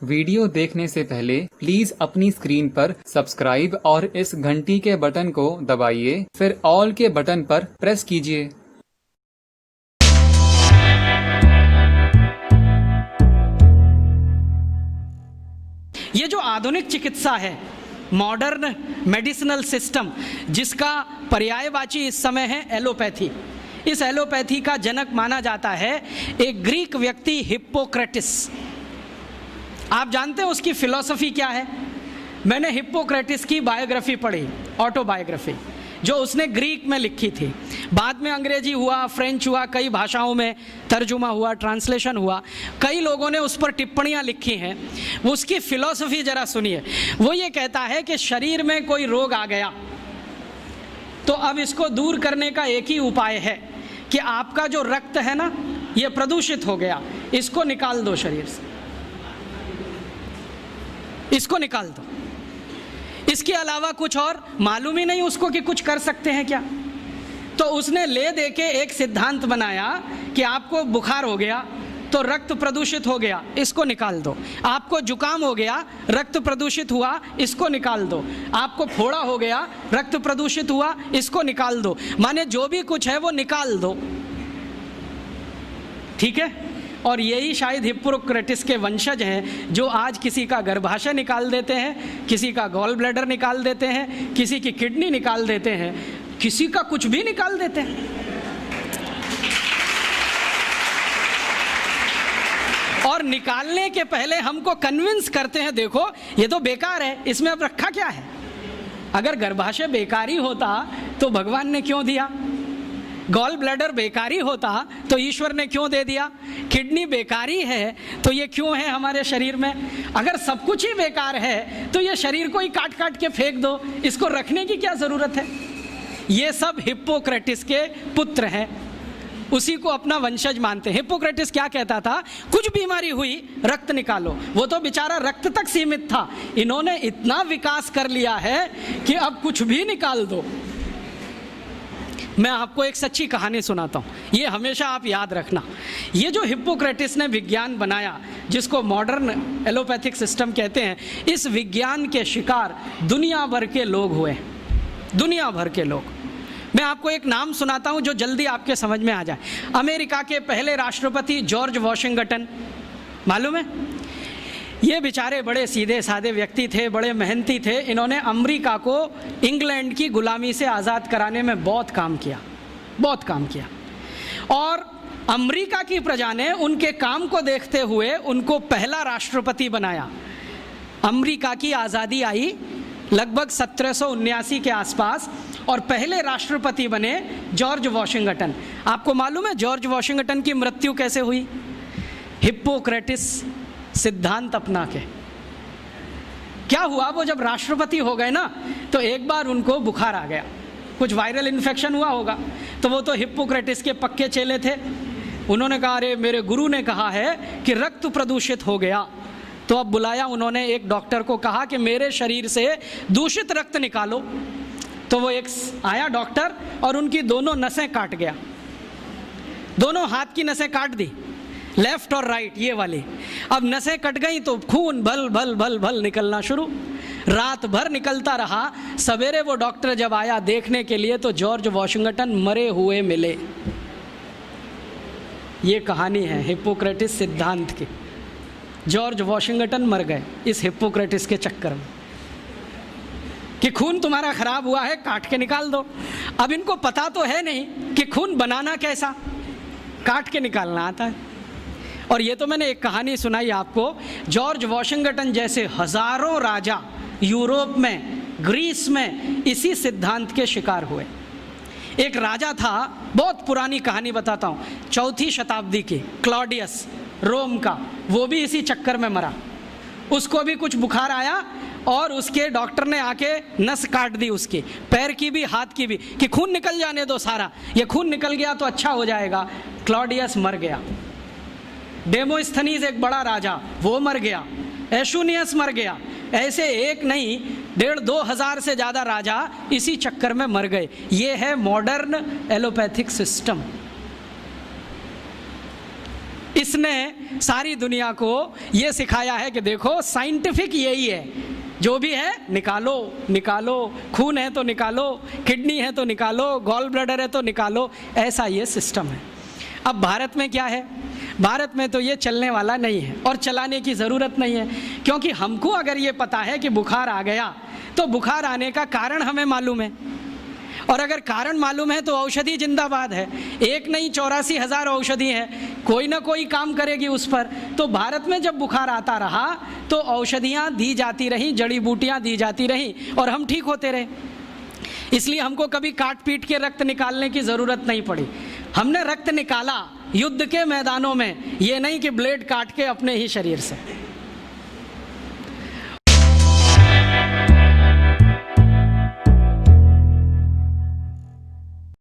Video देखने से पहले प्लीज अपनी स्क्रीन पर सब्सक्राइब और इस घंटी के बटन को दबाइए, फिर ऑल के बटन पर प्रेस कीजिए। ये जो आधुनिक चिकित्सा है, मॉडर्न मेडिसिनल सिस्टम, जिसका पर्यायवाची इस समय है एलोपैथी। इस एलोपैथी का जनक माना जाता है एक ग्रीक व्यक्ति हिप्पोक्रेटिस। आप जानते हैं उसकी फिलॉसफी क्या है? मैंने हिप्पोक्रेटिस की बायोग्राफी पढ़ी, ऑटोबायोग्राफी, जो उसने ग्रीक में लिखी थी। बाद में अंग्रेजी हुआ, फ्रेंच हुआ, कई भाषाओं में तर्जुमा हुआ, ट्रांसलेशन हुआ, कई लोगों ने उस पर टिप्पणियां लिखी हैं। उसकी फिलॉसफी जरा सुनिए। वो ये कहता है कि शरीर में कोई रोग आ गया तो अब इसको दूर करने का एक ही उपाय है कि आपका जो रक्त है ना, ये प्रदूषित हो गया, इसको निकाल दो शरीर से, इसको निकाल दो। इसके अलावा कुछ और मालूम ही नहीं उसको कि कुछ कर सकते हैं क्या। तो उसने ले दे के एक सिद्धांत बनाया कि आपको बुखार हो गया तो रक्त प्रदूषित हो गया, इसको निकाल दो। आपको जुकाम हो गया, रक्त प्रदूषित हुआ, इसको निकाल दो। आपको फोड़ा हो गया, रक्त प्रदूषित हुआ, इसको निकाल दो। माने जो भी कुछ है वो निकाल दो, ठीक है। और यही शायद हिप्पोक्रेटिस के वंशज हैं जो आज किसी का गर्भाशय निकाल देते हैं, किसी का गॉल ब्लैडर निकाल देते हैं, किसी की किडनी निकाल देते हैं, किसी का कुछ भी निकाल देते हैं। और निकालने के पहले हमको कन्विंस करते हैं, देखो ये तो बेकार है, इसमें अब रखा क्या है। अगर गर्भाशय बेकारी होता तो भगवान ने क्यों दिया? गॉल ब्लैडर बेकारी होता तो ईश्वर ने क्यों दे दिया? किडनी बेकारी है तो ये क्यों है हमारे शरीर में? अगर सब कुछ ही बेकार है तो ये शरीर को ही काट काट के फेंक दो, इसको रखने की क्या जरूरत है? ये सब हिप्पोक्रेटिस के पुत्र हैं, उसी को अपना वंशज मानते हैं। हिप्पोक्रेटिस क्या कहता था? कुछ बीमारी हुई रक्त निकालो। वो तो बेचारा रक्त तक सीमित था, इन्होंने इतना विकास कर लिया है कि अब कुछ भी निकाल दो। मैं आपको एक सच्ची कहानी सुनाता हूँ, ये हमेशा आप याद रखना। ये जो हिप्पोक्रेटिस ने विज्ञान बनाया, जिसको मॉडर्न एलोपैथिक सिस्टम कहते हैं, इस विज्ञान के शिकार दुनिया भर के लोग हुए, दुनिया भर के लोग। मैं आपको एक नाम सुनाता हूँ जो जल्दी आपके समझ में आ जाए। अमेरिका के पहले राष्ट्रपति जॉर्ज वॉशिंगटन, मालूम है? ये बेचारे बड़े सीधे साधे व्यक्ति थे, बड़े मेहनती थे। इन्होंने अमेरिका को इंग्लैंड की गुलामी से आज़ाद कराने में बहुत काम किया, बहुत काम किया। और अमेरिका की प्रजा ने उनके काम को देखते हुए उनको पहला राष्ट्रपति बनाया। अमेरिका की आज़ादी आई लगभग 1779 के आसपास और पहले राष्ट्रपति बने जॉर्ज वॉशिंगटन। आपको मालूम है जॉर्ज वॉशिंगटन की मृत्यु कैसे हुई? हिप्पोक्रेटिस सिद्धांत अपना के। क्या हुआ, वो जब राष्ट्रपति हो गए ना तो एक बार उनको बुखार आ गया, कुछ वायरल इन्फेक्शन हुआ होगा। तो वो तो हिप्पोक्रेटिस के पक्के चेले थे, उन्होंने कहा अरे मेरे गुरु ने कहा है कि रक्त प्रदूषित हो गया। तो अब बुलाया उन्होंने एक डॉक्टर को, कहा कि मेरे शरीर से दूषित रक्त निकालो। तो वो एक आया डॉक्टर और उनकी दोनों नसें काट गया, दोनों हाथ की नसें काट दी, लेफ्ट और राइट ये वाली। अब नसें कट गई तो खून भल भल भल भल निकलना शुरू, रात भर निकलता रहा। सवेरे वो डॉक्टर जब आया देखने के लिए तो जॉर्ज वॉशिंगटन मरे हुए मिले। ये कहानी है हिप्पोक्रेटिस सिद्धांत की। जॉर्ज वॉशिंगटन मर गए इस हिप्पोक्रेटिस के चक्कर में कि खून तुम्हारा खराब हुआ है, काट के निकाल दो। अब इनको पता तो है नहीं कि खून बनाना कैसा, काट के निकालना आता है। और ये तो मैंने एक कहानी सुनाई आपको। जॉर्ज वॉशिंगटन जैसे हजारों राजा यूरोप में, ग्रीस में इसी सिद्धांत के शिकार हुए। एक राजा था, बहुत पुरानी कहानी बताता हूँ, 4वीं शताब्दी की, क्लॉडियस, रोम का, वो भी इसी चक्कर में मरा। उसको भी कुछ बुखार आया और उसके डॉक्टर ने आके नस काट दी उसकी, पैर की भी हाथ की भी, कि खून निकल जाने दो सारा, ये खून निकल गया तो अच्छा हो जाएगा। क्लॉडियस मर गया। डेमोस्थनीज एक बड़ा राजा, वो मर गया। एशुनियस मर गया। ऐसे एक नहीं 1,500-2 हज़ार से ज़्यादा राजा इसी चक्कर में मर गए। ये है मॉडर्न एलोपैथिक सिस्टम। किसने सारी दुनिया को ये सिखाया है कि देखो साइंटिफिक यही है, जो भी है निकालो निकालो, खून है तो निकालो, किडनी है तो निकालो, गॉल ब्लैडर है तो निकालो, ऐसा ये सिस्टम है। अब भारत में क्या है, भारत में तो ये चलने वाला नहीं है और चलाने की ज़रूरत नहीं है, क्योंकि हमको अगर ये पता है कि बुखार आ गया तो बुखार आने का कारण हमें मालूम है, और अगर कारण मालूम है तो औषधि जिंदाबाद है। एक नहीं 84,000 औषधि है, कोई ना कोई काम करेगी उस पर। तो भारत में जब बुखार आता रहा तो औषधियाँ दी जाती रहीं, जड़ी बूटियाँ दी जाती रहीं और हम ठीक होते रहे। इसलिए हमको कभी काट पीट के रक्त निकालने की ज़रूरत नहीं पड़ी। हमने रक्त निकाला युद्ध के मैदानों में, ये नहीं कि ब्लेड काट के अपने ही शरीर से।